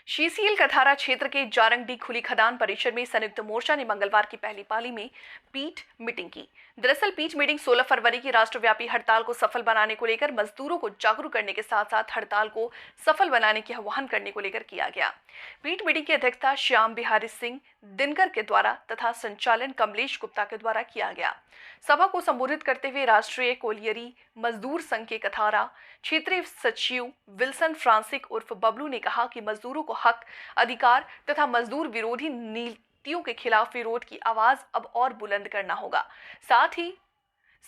शीसीएल कथारा क्षेत्र के जारंगडी खुली खदान परिसर में संयुक्त मोर्चा ने मंगलवार की पहली पाली में पीट मीटिंग की। दरअसल पीट मीटिंग 16 फरवरी की राष्ट्रव्यापी हड़ताल को सफल बनाने को लेकर मजदूरों को जागरूक करने के साथ साथ हड़ताल को सफल बनाने की आह्वान करने को लेकर किया गया। पीट मीटिंग की अध्यक्षता श्याम बिहारी सिंह दिनकर के द्वारा तथा संचालन कमलेश गुप्ता के द्वारा किया गया। सभा को संबोधित करते हुए राष्ट्रीय कोलियरी मजदूर संघ के कथारा क्षेत्रीय सचिव विल्सन फ्रांसिक उर्फ बबलू ने कहा कि मजदूरों को हक, अधिकार तथा मजदूर विरोधी नीतियों के खिलाफ विरोध की आवाज अब और बुलंद करना होगा। साथ ही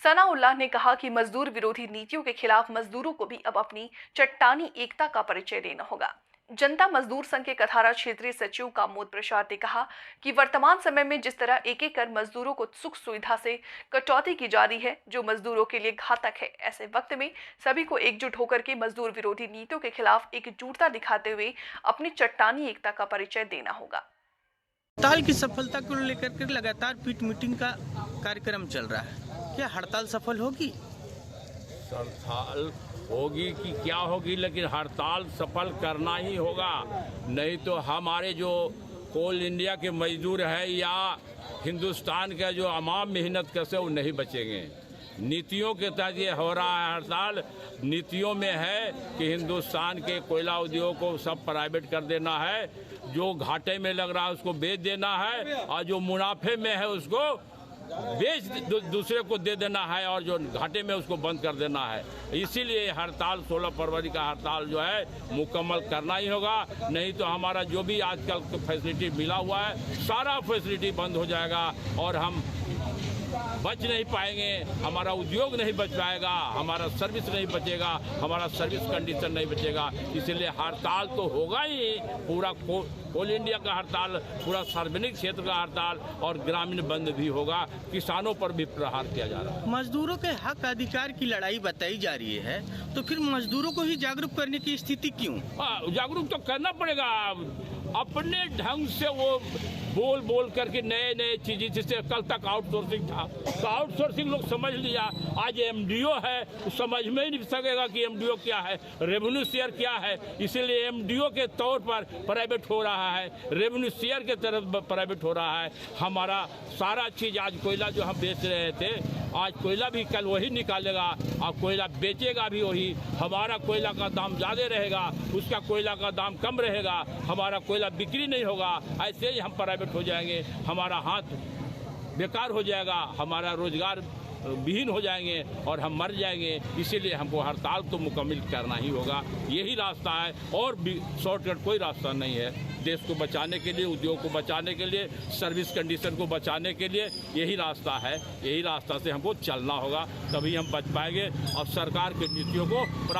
सनाउल्लाह ने कहा कि मजदूर विरोधी नीतियों के खिलाफ मजदूरों को भी अब अपनी चट्टानी एकता का परिचय देना होगा। जनता मजदूर संघ के कथारा क्षेत्रीय सचिव कामोद प्रसाद ने कहा कि वर्तमान समय में जिस तरह एक एक कर मजदूरों को सुख सुविधा से कटौती की जा रही है, जो मजदूरों के लिए घातक है, ऐसे वक्त में सभी को एकजुट होकर के मजदूर विरोधी नीतियों के खिलाफ एकजुटता दिखाते हुए अपनी चट्टानी एकता का परिचय देना होगा। हड़ताल की सफलता को लेकर के लगातार पीट मीटिंग का कार्यक्रम चल रहा है, क्या हड़ताल सफल होगी? हड़ताल होगी कि क्या होगी, लेकिन हड़ताल सफल करना ही होगा, नहीं तो हमारे जो कोल इंडिया के मजदूर हैं या हिंदुस्तान का जो आवाम मेहनत करते वो नहीं बचेंगे। नीतियों के तहत ये हो रहा है हड़ताल। नीतियों में है कि हिंदुस्तान के कोयला उद्योग को सब प्राइवेट कर देना है, जो घाटे में लग रहा है उसको बेच देना है और जो मुनाफे में है उसको बेच दूसरे को दे देना है और जो घाटे में उसको बंद कर देना है। इसीलिए हड़ताल 16 फरवरी का हड़ताल जो है मुकम्मल करना ही होगा, नहीं तो हमारा जो भी आजकल फैसिलिटी मिला हुआ है सारा फैसिलिटी बंद हो जाएगा और हम बच नहीं पाएंगे, हमारा उद्योग नहीं बच पाएगा, हमारा सर्विस नहीं बचेगा, हमारा सर्विस कंडीशन नहीं बचेगा। इसलिए हड़ताल तो होगा ही, पूरा कोल इंडिया का हड़ताल, पूरा सार्वजनिक क्षेत्र का हड़ताल और ग्रामीण बंद भी होगा। किसानों पर भी प्रहार किया जा रहा है। मजदूरों के हक अधिकार की लड़ाई बताई जा रही है, तो फिर मजदूरों को ही जागरूक करने की स्थिति क्यों? जागरूक तो करना पड़ेगा, अपने ढंग से वो बोल बोल करके नए नए चीजें, जिससे कल तक आउटसोर्सिंग था तो आउटसोर्सिंग लोग समझ लिया, आज एमडीओ है तो समझ में ही नहीं सकेगा कि एमडीओ क्या है, रेवेन्यू शेयर क्या है। इसीलिए एमडीओ के तौर पर प्राइवेट हो रहा है, रेवेन्यू शेयर के तरफ प्राइवेट हो रहा है। हमारा सारा चीज आज कोयला जो हम बेच रहे थे, आज कोयला भी कल वही निकालेगा और कोयला बेचेगा भी वही। हमारा कोयला का दाम ज़्यादा रहेगा, उसका कोयला का दाम कम रहेगा, हमारा कोयला बिक्री नहीं होगा। ऐसे ही हम प्राइवेट हो जाएंगे, हमारा हाथ बेकार हो जाएगा, हमारा रोजगार विहीन हो जाएंगे और हम मर जाएंगे। इसीलिए हमको हड़ताल तो मुकम्मल करना ही होगा, यही रास्ता है और भी शॉर्टकट कोई रास्ता नहीं है। देश को बचाने के लिए, उद्योग को बचाने के लिए, सर्विस कंडीशन को बचाने के लिए यही रास्ता है, यही रास्ता से हमको चलना होगा, तभी हम बच पाएंगे और सरकार की नीतियों को